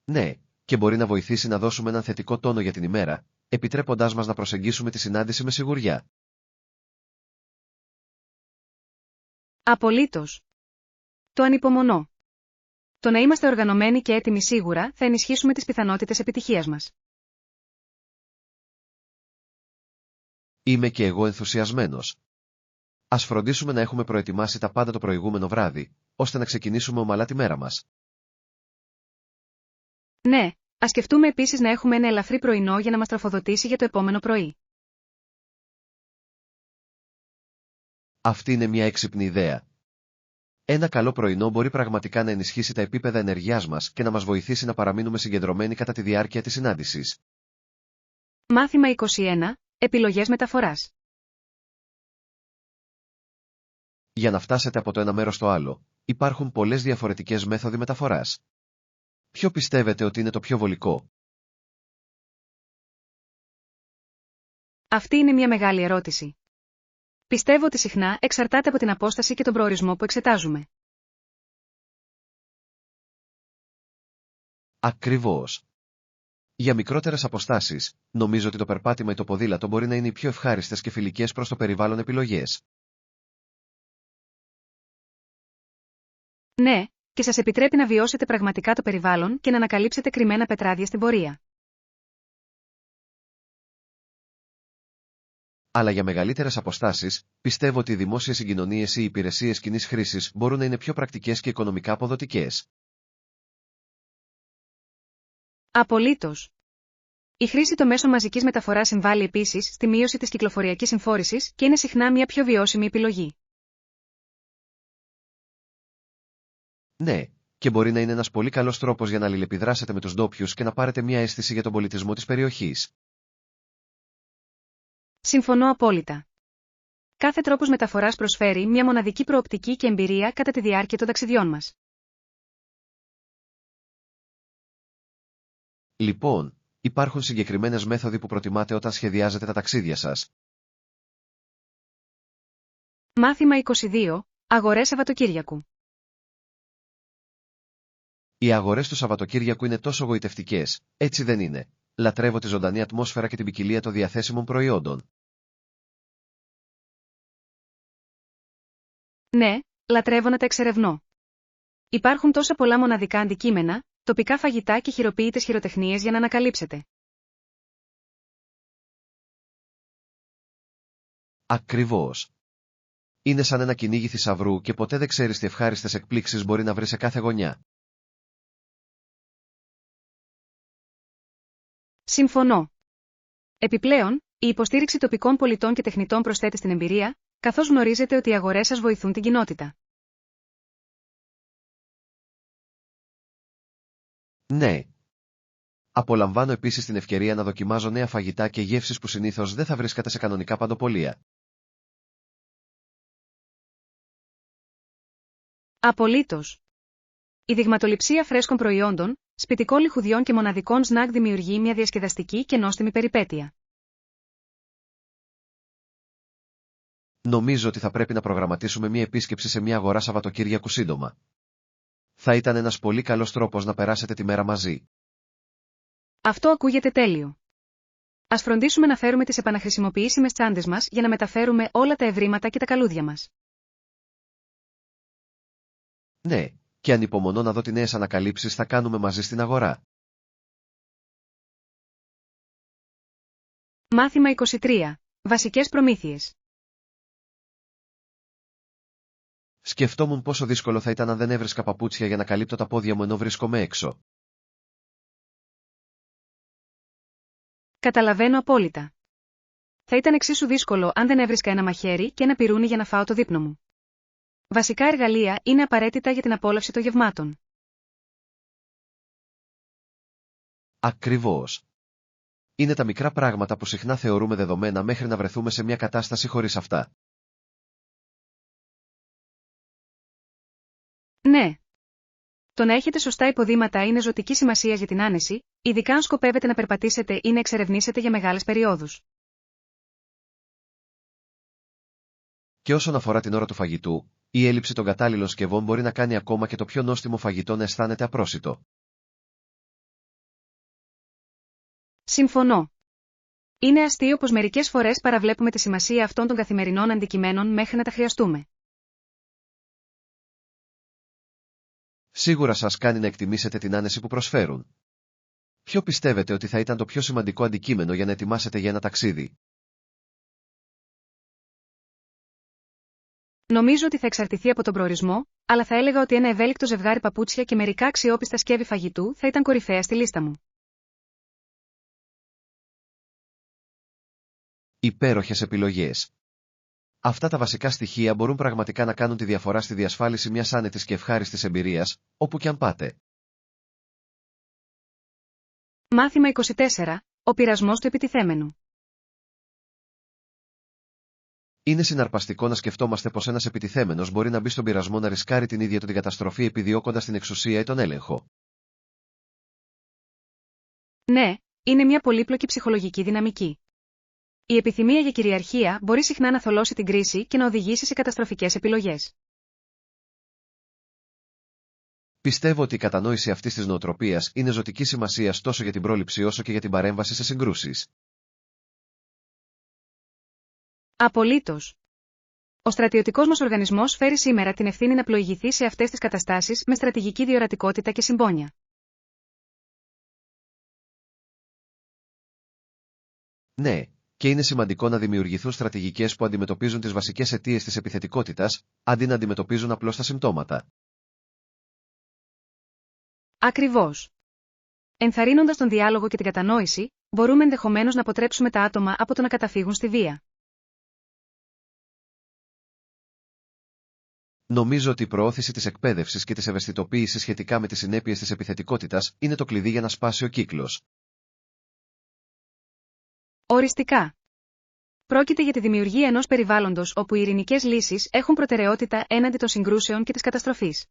Speaker 2: Ναι, και μπορεί να βοηθήσει να δώσουμε έναν θετικό τόνο για την ημέρα, επιτρέποντάς μας να προσεγγίσουμε τη συνάντηση με σιγουριά.
Speaker 1: Απολύτως. Το ανυπομονώ. Το να είμαστε οργανωμένοι και έτοιμοι σίγουρα θα ενισχύσουμε τις πιθανότητες επιτυχίας μας.
Speaker 2: Είμαι και εγώ ενθουσιασμένος. Ας φροντίσουμε να έχουμε προετοιμάσει τα πάντα το προηγούμενο βράδυ, ώστε να ξεκινήσουμε ομαλά τη μέρα μας.
Speaker 1: Ναι, ας σκεφτούμε επίσης να έχουμε ένα ελαφρύ πρωινό για να μας τροφοδοτήσει για το επόμενο πρωί.
Speaker 2: Αυτή είναι μια έξυπνη ιδέα. Ένα καλό πρωινό μπορεί πραγματικά να ενισχύσει τα επίπεδα ενεργειάς μας και να μας βοηθήσει να παραμείνουμε συγκεντρωμένοι κατά τη διάρκεια της συνάντησης.
Speaker 1: Μάθημα 21. Επιλογές μεταφοράς.
Speaker 2: Για να φτάσετε από το ένα μέρος στο άλλο, υπάρχουν πολλές διαφορετικές μέθοδοι μεταφοράς. Ποιο πιστεύετε ότι είναι το πιο βολικό?
Speaker 1: Αυτή είναι μια μεγάλη ερώτηση. Πιστεύω ότι συχνά εξαρτάται από την απόσταση και τον προορισμό που εξετάζουμε.
Speaker 2: Ακριβώς. Για μικρότερες αποστάσεις, νομίζω ότι το περπάτημα ή το ποδήλατο μπορεί να είναι οι πιο ευχάριστες και φιλικές προς το περιβάλλον επιλογές.
Speaker 1: Ναι, και σας επιτρέπει να βιώσετε πραγματικά το περιβάλλον και να ανακαλύψετε κρυμμένα πετράδια στην πορεία.
Speaker 2: Αλλά για μεγαλύτερες αποστάσεις, πιστεύω ότι οι δημόσιες συγκοινωνίες ή οι υπηρεσίες κοινής χρήσης μπορούν να είναι πιο πρακτικές και οικονομικά αποδοτικές.
Speaker 1: Απολύτως. Η χρήση των μέσων μαζικής μεταφοράς συμβάλλει επίσης στη μείωση της κυκλοφοριακής συμφόρησης και είναι συχνά μια πιο βιώσιμη επιλογή.
Speaker 2: Ναι, και μπορεί να είναι ένας πολύ καλός τρόπος για να αλληλεπιδράσετε με τους ντόπιους και να πάρετε μια αίσθηση για τον πολιτισμό της περιοχής.
Speaker 1: Συμφωνώ απόλυτα. Κάθε τρόπος μεταφοράς προσφέρει μια μοναδική προοπτική και εμπειρία κατά τη διάρκεια των ταξιδιών μας.
Speaker 2: Λοιπόν, υπάρχουν συγκεκριμένες μέθοδοι που προτιμάτε όταν σχεδιάζετε τα ταξίδια σας.
Speaker 1: Μάθημα 22. Αγορές Σαββατοκύριακου.
Speaker 2: Οι αγορές του Σαββατοκύριακου είναι τόσο γοητευτικές, έτσι δεν είναι? Λατρεύω τη ζωντανή ατμόσφαιρα και την ποικιλία των διαθέσιμων προϊόντων.
Speaker 1: Ναι, λατρεύω να τα εξερευνώ. Υπάρχουν τόσα πολλά μοναδικά αντικείμενα, τοπικά φαγητά και χειροποίητες χειροτεχνίες για να ανακαλύψετε.
Speaker 2: Ακριβώς. Είναι σαν ένα κυνήγι θησαυρού και ποτέ δεν ξέρεις τι ευχάριστες εκπλήξεις μπορεί να βρει σε κάθε γωνιά.
Speaker 1: Συμφωνώ. Επιπλέον, η υποστήριξη τοπικών πολιτών και τεχνητών προσθέτει στην εμπειρία, καθώς γνωρίζετε ότι οι αγορές σας βοηθούν την κοινότητα.
Speaker 2: Ναι. Απολαμβάνω επίσης την ευκαιρία να δοκιμάζω νέα φαγητά και γεύσεις που συνήθως δεν θα βρίσκατε σε κανονικά παντοπολία.
Speaker 1: Απολύτως. Η δειγματοληψία φρέσκων προϊόντων, σπιτικών λιχουδιών και μοναδικών σνακ δημιουργεί μια διασκεδαστική και νόστιμη περιπέτεια.
Speaker 2: Νομίζω ότι θα πρέπει να προγραμματίσουμε μια επίσκεψη σε μια αγορά Σαββατοκύριακου σύντομα. Θα ήταν ένας πολύ καλός τρόπος να περάσετε τη μέρα μαζί.
Speaker 1: Αυτό ακούγεται τέλειο. Ας φροντίσουμε να φέρουμε τις επαναχρησιμοποιήσιμες τσάντες μας για να μεταφέρουμε όλα τα ευρήματα και τα καλούδια μας.
Speaker 2: Ναι, και ανυπομονώ να δω τι νέες ανακαλύψεις θα κάνουμε μαζί στην αγορά.
Speaker 1: Μάθημα 23. Βασικές προμήθειες.
Speaker 2: Σκεφτόμουν πόσο δύσκολο θα ήταν αν δεν έβρισκα παπούτσια για να καλύπτω τα πόδια μου ενώ βρίσκομαι έξω.
Speaker 1: Καταλαβαίνω απόλυτα. Θα ήταν εξίσου δύσκολο αν δεν έβρισκα ένα μαχαίρι και ένα πιρούνι για να φάω το δείπνο μου. Βασικά εργαλεία είναι απαραίτητα για την απόλαυση των γευμάτων.
Speaker 2: Ακριβώς. Είναι τα μικρά πράγματα που συχνά θεωρούμε δεδομένα μέχρι να βρεθούμε σε μια κατάσταση χωρίς αυτά.
Speaker 1: Ναι. Το να έχετε σωστά υποδήματα είναι ζωτική σημασία για την άνεση, ειδικά αν σκοπεύετε να περπατήσετε ή να εξερευνήσετε για μεγάλες περιόδους.
Speaker 2: Και όσον αφορά την ώρα του φαγητού, η έλλειψη των κατάλληλων συσκευών μπορεί να κάνει ακόμα και το πιο νόστιμο φαγητό να αισθάνεται απρόσιτο.
Speaker 1: Συμφωνώ. Είναι αστείο πως μερικές φορές παραβλέπουμε τη σημασία αυτών των καθημερινών αντικειμένων μέχρι να τα χρειαστούμε.
Speaker 2: Σίγουρα σας κάνει να εκτιμήσετε την άνεση που προσφέρουν. Ποιο πιστεύετε ότι θα ήταν το πιο σημαντικό αντικείμενο για να ετοιμάσετε για ένα ταξίδι?
Speaker 1: Νομίζω ότι θα εξαρτηθεί από τον προορισμό, αλλά θα έλεγα ότι ένα ευέλικτο ζευγάρι παπούτσια και μερικά αξιόπιστα σκεύη φαγητού θα ήταν κορυφαία στη λίστα μου.
Speaker 2: Υπέροχες επιλογές. Αυτά τα βασικά στοιχεία μπορούν πραγματικά να κάνουν τη διαφορά στη διασφάλιση μιας άνετης και ευχάριστης εμπειρίας, όπου και αν πάτε.
Speaker 1: Μάθημα 24. Ο πειρασμός του επιτιθέμενου.
Speaker 2: Είναι συναρπαστικό να σκεφτόμαστε πως ένας επιτιθέμενος μπορεί να μπει στον πειρασμό να ρισκάρει την ίδια του την καταστροφή επιδιώκοντας την εξουσία ή τον έλεγχο.
Speaker 1: Ναι, είναι μια πολύπλοκη ψυχολογική δυναμική. Η επιθυμία για κυριαρχία μπορεί συχνά να θολώσει την κρίση και να οδηγήσει σε καταστροφικές επιλογές.
Speaker 2: Πιστεύω ότι η κατανόηση αυτής της νοοτροπίας είναι ζωτικής σημασίας τόσο για την πρόληψη όσο και για την παρέμβαση σε συγκρούσεις.
Speaker 1: Απολύτως. Ο στρατιωτικός μας οργανισμός φέρει σήμερα την ευθύνη να πλοηγηθεί σε αυτές τις καταστάσεις με στρατηγική διορατικότητα και συμπόνια.
Speaker 2: Ναι, και είναι σημαντικό να δημιουργηθούν στρατηγικές που αντιμετωπίζουν τις βασικές αιτίες της επιθετικότητας, αντί να αντιμετωπίζουν απλώς τα συμπτώματα.
Speaker 1: Ακριβώς. Ενθαρρύνοντας τον διάλογο και την κατανόηση, μπορούμε ενδεχομένως να αποτρέψουμε τα άτομα από το να καταφύγουν στη βία.
Speaker 2: Νομίζω ότι η προώθηση της εκπαίδευσης και της ευαισθητοποίησης σχετικά με τις συνέπειες της επιθετικότητας είναι το κλειδί για να σπάσει ο κύκλος.
Speaker 1: Οριστικά. Πρόκειται για τη δημιουργία ενός περιβάλλοντος όπου οι ειρηνικές λύσεις έχουν προτεραιότητα έναντι των συγκρούσεων και της καταστροφής.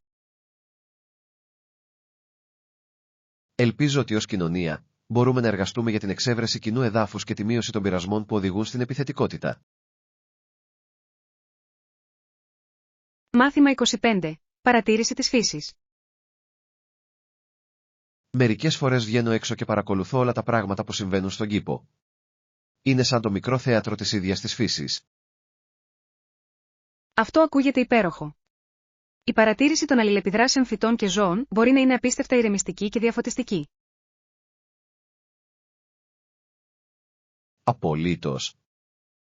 Speaker 2: Ελπίζω ότι ως κοινωνία μπορούμε να εργαστούμε για την εξέβρεση κοινού εδάφους και τη μείωση των πειρασμών που οδηγούν στην επιθετικότητα.
Speaker 1: Μάθημα 25. Παρατήρηση της φύσης.
Speaker 2: Μερικές φορές βγαίνω έξω και παρακολουθώ όλα τα πράγματα που συμβαίνουν στον κήπο. Είναι σαν το μικρό θέατρο της ίδιας της φύσης.
Speaker 1: Αυτό ακούγεται υπέροχο. Η παρατήρηση των αλληλεπιδράσεων φυτών και ζώων μπορεί να είναι απίστευτα ηρεμιστική και διαφωτιστική.
Speaker 2: Απολύτως.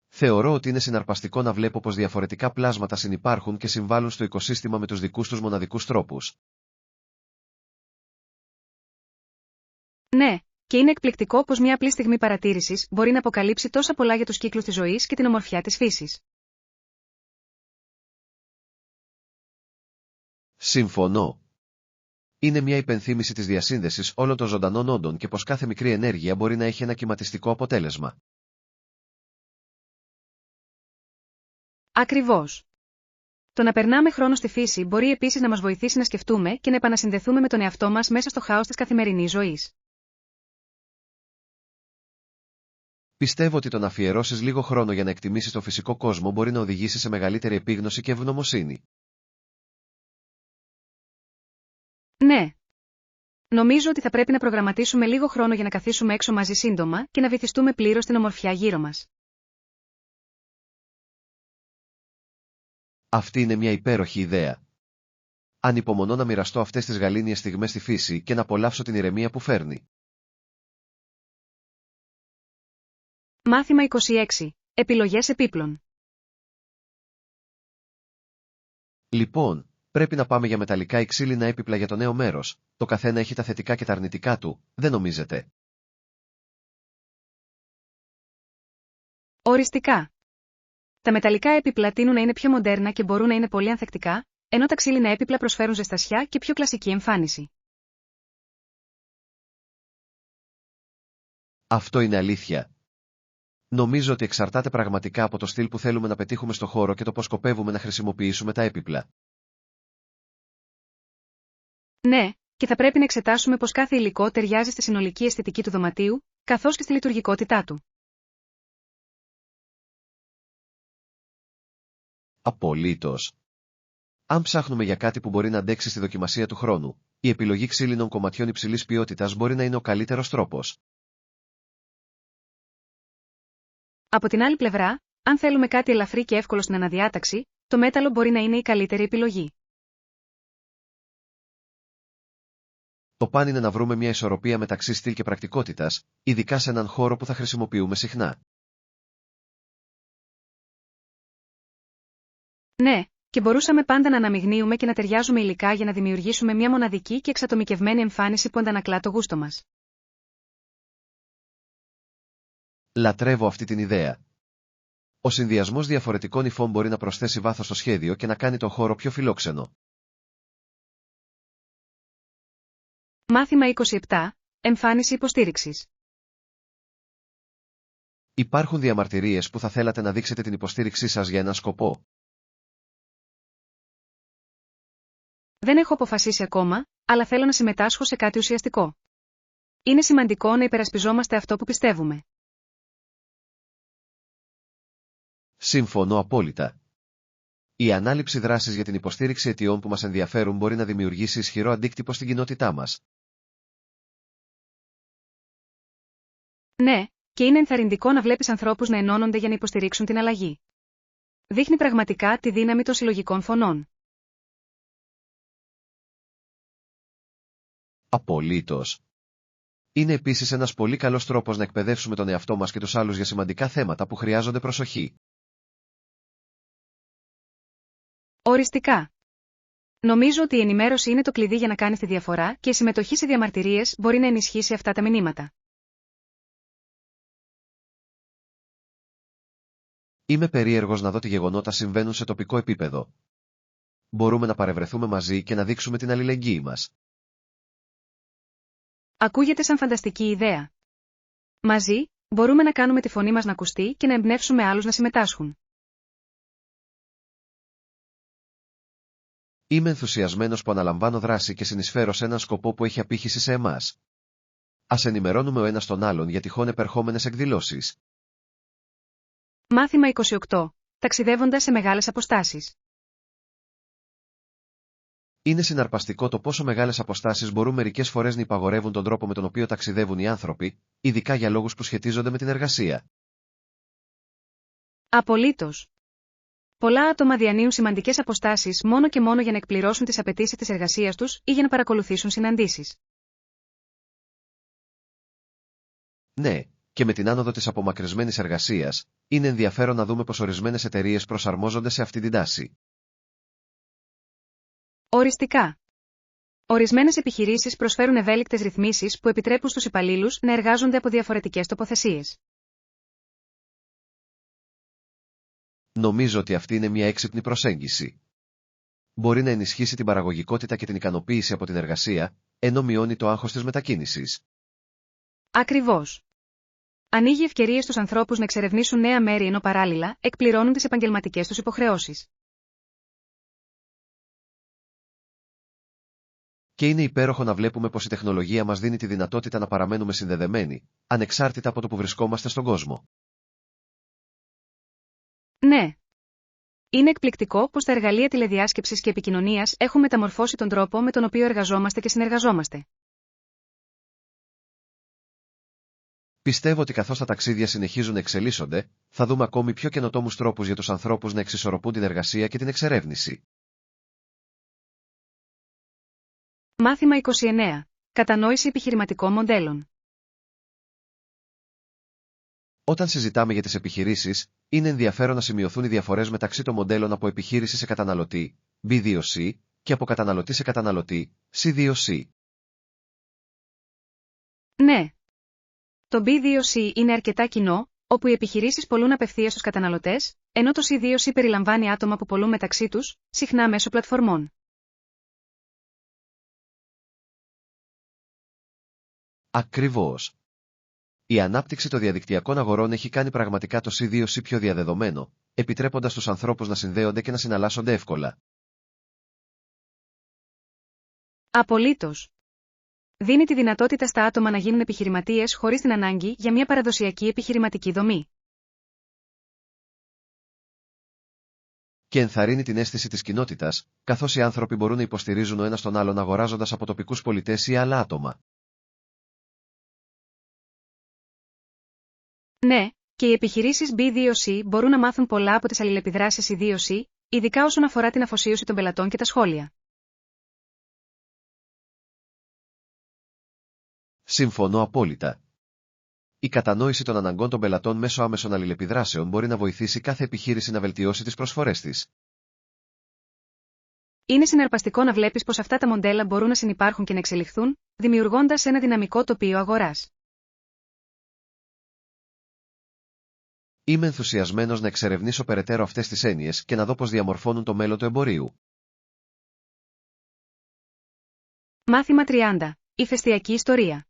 Speaker 2: Θεωρώ ότι είναι συναρπαστικό να βλέπω πως διαφορετικά πλάσματα συνυπάρχουν και συμβάλλουν στο οικοσύστημα με τους δικούς τους μοναδικούς τρόπους.
Speaker 1: Ναι, και είναι εκπληκτικό πως μια απλή στιγμή παρατήρησης μπορεί να αποκαλύψει τόσα πολλά για τους κύκλους της ζωής και την ομορφιά της φύσης.
Speaker 2: Συμφωνώ. Είναι μια υπενθύμηση της διασύνδεσης όλων των ζωντανών όντων και πως κάθε μικρή ενέργεια μπορεί να έχει ένα κυματιστικό αποτέλεσμα.
Speaker 1: Ακριβώς. Το να περνάμε χρόνο στη φύση μπορεί επίσης να μας βοηθήσει να σκεφτούμε και να επανασυνδεθούμε με τον εαυτό μας μέσα στο χάος της καθημερινής ζωής.
Speaker 2: Πιστεύω ότι το να αφιερώσεις λίγο χρόνο για να εκτιμήσεις τον φυσικό κόσμο μπορεί να οδηγήσει σε μεγαλύτερη επίγνωση και ευγνωμοσύνη.
Speaker 1: Ναι. Νομίζω ότι θα πρέπει να προγραμματίσουμε λίγο χρόνο για να καθίσουμε έξω μαζί σύντομα και να βυθιστούμε πλήρως στην ομορφιά γύρω μας.
Speaker 2: Αυτή είναι μια υπέροχη ιδέα. Ανυπομονώ να μοιραστώ αυτές τις γαλήνιες στιγμές στη φύση και να απολαύσω την ηρεμία που φέρνει.
Speaker 1: Μάθημα 26. Επιλογές επίπλων.
Speaker 2: Λοιπόν, πρέπει να πάμε για μεταλλικά ή ξύλινα έπιπλα για το νέο μέρος. Το καθένα έχει τα θετικά και τα αρνητικά του, δεν νομίζετε?
Speaker 1: Οριστικά. Τα μεταλλικά έπιπλα τείνουν να είναι πιο μοντέρνα και μπορούν να είναι πολύ ανθεκτικά, ενώ τα ξύλινα έπιπλα προσφέρουν ζεστασιά και πιο κλασική εμφάνιση.
Speaker 2: Αυτό είναι αλήθεια. Νομίζω ότι εξαρτάται πραγματικά από το στυλ που θέλουμε να πετύχουμε στο χώρο και το πώς σκοπεύουμε να χρησιμοποιήσουμε τα έπιπλα.
Speaker 1: Ναι, και θα πρέπει να εξετάσουμε πως κάθε υλικό ταιριάζει στη συνολική αισθητική του δωματίου, καθώς και στη λειτουργικότητά του.
Speaker 2: Απολύτως. Αν ψάχνουμε για κάτι που μπορεί να αντέξει στη δοκιμασία του χρόνου, η επιλογή ξύλινων κομματιών υψηλής ποιότητας μπορεί να είναι ο καλύτερος τρόπος.
Speaker 1: Από την άλλη πλευρά, αν θέλουμε κάτι ελαφρύ και εύκολο στην αναδιάταξη, το μέταλλο μπορεί να είναι η καλύτερη επιλογή.
Speaker 2: Το παν είναι να βρούμε μια ισορροπία μεταξύ στυλ και πρακτικότητας, ειδικά σε έναν χώρο που θα χρησιμοποιούμε συχνά.
Speaker 1: Ναι, και μπορούσαμε πάντα να αναμειγνύουμε και να ταιριάζουμε υλικά για να δημιουργήσουμε μια μοναδική και εξατομικευμένη εμφάνιση που αντανακλά το γούστο μας.
Speaker 2: Λατρεύω αυτή την ιδέα. Ο συνδυασμός διαφορετικών υφών μπορεί να προσθέσει βάθος στο σχέδιο και να κάνει τον χώρο πιο φιλόξενο.
Speaker 1: Μάθημα 27. Εμφάνιση υποστήριξης.
Speaker 2: Υπάρχουν διαμαρτυρίες που θα θέλατε να δείξετε την υποστήριξή σας για έναν σκοπό.
Speaker 1: Δεν έχω αποφασίσει ακόμα, αλλά θέλω να συμμετάσχω σε κάτι ουσιαστικό. Είναι σημαντικό να υπερασπιζόμαστε αυτό που πιστεύουμε.
Speaker 2: Συμφωνώ απόλυτα. Η ανάληψη δράσης για την υποστήριξη αιτιών που μας ενδιαφέρουν μπορεί να δημιουργήσει ισχυρό αντίκτυπο στην κοινότητά μας.
Speaker 1: Ναι, και είναι ενθαρρυντικό να βλέπεις ανθρώπους να ενώνονται για να υποστηρίξουν την αλλαγή. Δείχνει πραγματικά τη δύναμη των συλλογικών φωνών.
Speaker 2: Απολύτως. Είναι επίσης ένας πολύ καλός τρόπος να εκπαιδεύσουμε τον εαυτό μας και τους άλλους για σημαντικά θέματα που χρειάζονται προσοχή.
Speaker 1: Οριστικά. Νομίζω ότι η ενημέρωση είναι το κλειδί για να κάνεις τη διαφορά και η συμμετοχή σε διαμαρτυρίες μπορεί να ενισχύσει αυτά τα μηνύματα.
Speaker 2: Είμαι περίεργος να δω τι γεγονότα συμβαίνουν σε τοπικό επίπεδο. Μπορούμε να παρευρεθούμε μαζί και να δείξουμε την αλληλεγγύη μας.
Speaker 1: Ακούγεται σαν φανταστική ιδέα. Μαζί, μπορούμε να κάνουμε τη φωνή μας να ακουστεί και να εμπνεύσουμε άλλους να συμμετάσχουν.
Speaker 2: Είμαι ενθουσιασμένος που αναλαμβάνω δράση και συνεισφέρω σε έναν σκοπό που έχει απήχηση σε εμάς. Ας ενημερώνουμε ο ένας τον άλλον για τυχόν επερχόμενες εκδηλώσεις.
Speaker 1: Μάθημα 28. Ταξιδεύοντας σε μεγάλες αποστάσεις.
Speaker 2: Είναι συναρπαστικό το πόσο μεγάλες αποστάσεις μπορούν μερικές φορές να υπαγορεύουν τον τρόπο με τον οποίο ταξιδεύουν οι άνθρωποι, ειδικά για λόγους που σχετίζονται με την εργασία.
Speaker 1: Απολύτως. Πολλά άτομα διανύουν σημαντικές αποστάσεις μόνο και μόνο για να εκπληρώσουν τις απαιτήσεις της εργασίας τους ή για να παρακολουθήσουν συναντήσεις.
Speaker 2: Ναι, και με την άνοδο της απομακρυσμένης εργασίας, είναι ενδιαφέρον να δούμε πως ορισμένες εταιρείες προσαρμόζονται σε αυτή την τάση.
Speaker 1: Οριστικά. Ορισμένες επιχειρήσεις προσφέρουν ευέλικτες ρυθμίσεις που επιτρέπουν στους υπαλλήλους να εργάζονται από διαφορετικές τοποθεσίες.
Speaker 2: Νομίζω ότι αυτή είναι μια έξυπνη προσέγγιση. Μπορεί να ενισχύσει την παραγωγικότητα και την ικανοποίηση από την εργασία, ενώ μειώνει το άγχος της μετακίνησης.
Speaker 1: Ακριβώς. Ανοίγει ευκαιρίες στους ανθρώπους να εξερευνήσουν νέα μέρη ενώ παράλληλα εκπληρώνουν τις επαγγελματικές τους υποχρεώσεις.
Speaker 2: Και είναι υπέροχο να βλέπουμε πως η τεχνολογία μας δίνει τη δυνατότητα να παραμένουμε συνδεδεμένοι, ανεξάρτητα από το που βρισκόμαστε στον κόσμο.
Speaker 1: Ναι. Είναι εκπληκτικό πως τα εργαλεία τηλεδιάσκεψης και επικοινωνίας έχουν μεταμορφώσει τον τρόπο με τον οποίο εργαζόμαστε και συνεργαζόμαστε.
Speaker 2: Πιστεύω ότι καθώς τα ταξίδια συνεχίζουν να εξελίσσονται, θα δούμε ακόμη πιο καινοτόμους τρόπους για τους ανθρώπους να εξισορροπούν την εργασία και την εξερεύνηση.
Speaker 1: Μάθημα 29. Κατανόηση επιχειρηματικών μοντέλων.
Speaker 2: Όταν συζητάμε για τις επιχειρήσεις, είναι ενδιαφέρον να σημειωθούν οι διαφορές μεταξύ των μοντέλων από επιχείρηση σε καταναλωτή, B2C, και από καταναλωτή σε καταναλωτή, C2C.
Speaker 1: Ναι. Το B2C είναι αρκετά κοινό, όπου οι επιχειρήσεις πωλούν απευθείας στους καταναλωτές, ενώ το C2C περιλαμβάνει άτομα που πωλούν μεταξύ τους, συχνά μέσω πλατφορμών.
Speaker 2: Ακριβώς. Η ανάπτυξη των διαδικτυακών αγορών έχει κάνει πραγματικά το C2C πιο διαδεδομένο, επιτρέποντας στους ανθρώπους να συνδέονται και να συναλλάσσονται εύκολα.
Speaker 1: Απολύτως. Δίνει τη δυνατότητα στα άτομα να γίνουν επιχειρηματίες χωρίς την ανάγκη για μια παραδοσιακή επιχειρηματική δομή.
Speaker 2: και ενθαρρύνει την αίσθηση της κοινότητας, καθώς οι άνθρωποι μπορούν να υποστηρίζουν ο ένας τον άλλον αγοράζοντας από τοπικούς πολιτές ή άλλα άτομα.
Speaker 1: Ναι, και οι επιχειρήσεις B2C μπορούν να μάθουν πολλά από τις αλληλεπιδράσεις C2C, ειδικά όσον αφορά την αφοσίωση των πελατών και τα σχόλια.
Speaker 2: Συμφωνώ απόλυτα. Η κατανόηση των αναγκών των πελατών μέσω άμεσων αλληλεπιδράσεων μπορεί να βοηθήσει κάθε επιχείρηση να βελτιώσει τις προσφορές της.
Speaker 1: Είναι συναρπαστικό να βλέπεις πως αυτά τα μοντέλα μπορούν να συνυπάρχουν και να εξελιχθούν, δημιουργώντας ένα δυναμικό τοπίο αγοράς.
Speaker 2: Είμαι ενθουσιασμένος να εξερευνήσω περαιτέρω αυτές τις έννοιες και να δω πώς διαμορφώνουν το μέλλον του εμπορίου.
Speaker 1: Μάθημα 30. Ηφαιστειακή ιστορία.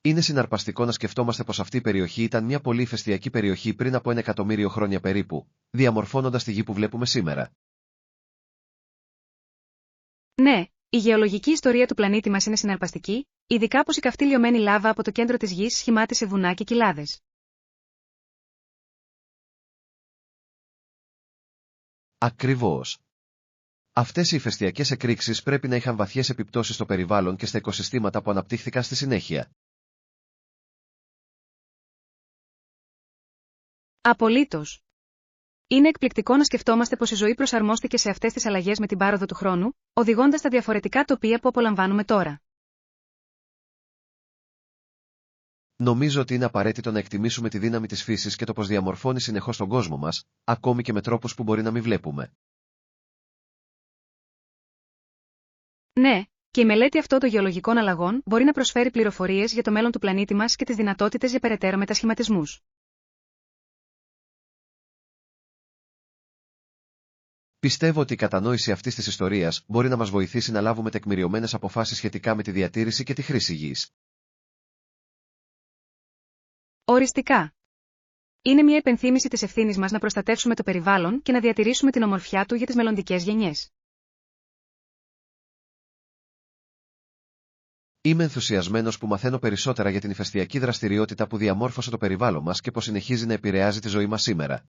Speaker 2: Είναι συναρπαστικό να σκεφτόμαστε πως αυτή η περιοχή ήταν μια πολύ ηφαιστειακή περιοχή πριν από 1.000.000 χρόνια περίπου, διαμορφώνοντας τη γη που βλέπουμε σήμερα.
Speaker 1: Ναι, η γεωλογική ιστορία του πλανήτη μας είναι συναρπαστική, ειδικά πως η καυτή λιωμένη λάβα από το κέντρο της γης σχημάτισε βουνά και κοιλάδες.
Speaker 2: Ακριβώς. Αυτές οι ηφαιστειακές εκρήξεις πρέπει να είχαν βαθιές επιπτώσεις στο περιβάλλον και στα οικοσυστήματα που αναπτύχθηκαν στη συνέχεια.
Speaker 1: Απολύτως. Είναι εκπληκτικό να σκεφτόμαστε πως η ζωή προσαρμόστηκε σε αυτές τις αλλαγές με την πάροδο του χρόνου, οδηγώντας τα διαφορετικά τοπία που απολαμβάνουμε τώρα.
Speaker 2: Νομίζω ότι είναι απαραίτητο να εκτιμήσουμε τη δύναμη της φύσης και το πως διαμορφώνει συνεχώς τον κόσμο μας, ακόμη και με τρόπους που μπορεί να μην βλέπουμε.
Speaker 1: Ναι, και η μελέτη αυτών των γεωλογικών αλλαγών μπορεί να προσφέρει πληροφορίες για το μέλλον του πλανήτη μας και τις δυνατότητες για περαιτέρω μετασχηματισμούς.
Speaker 2: Πιστεύω ότι η κατανόηση αυτής της ιστορίας μπορεί να μας βοηθήσει να λάβουμε τεκμηριωμένες αποφάσεις σχετικά με τη διατήρηση και τη χρήση γης.
Speaker 1: Οριστικά. Είναι μια υπενθύμηση της ευθύνης μας να προστατεύσουμε το περιβάλλον και να διατηρήσουμε την ομορφιά του για τις μελλοντικές γενιές.
Speaker 2: Είμαι ενθουσιασμένος που μαθαίνω περισσότερα για την ηφαιστειακή δραστηριότητα που διαμόρφωσε το περιβάλλον μας και πως συνεχίζει να επηρεάζει τη ζωή μας σήμερα.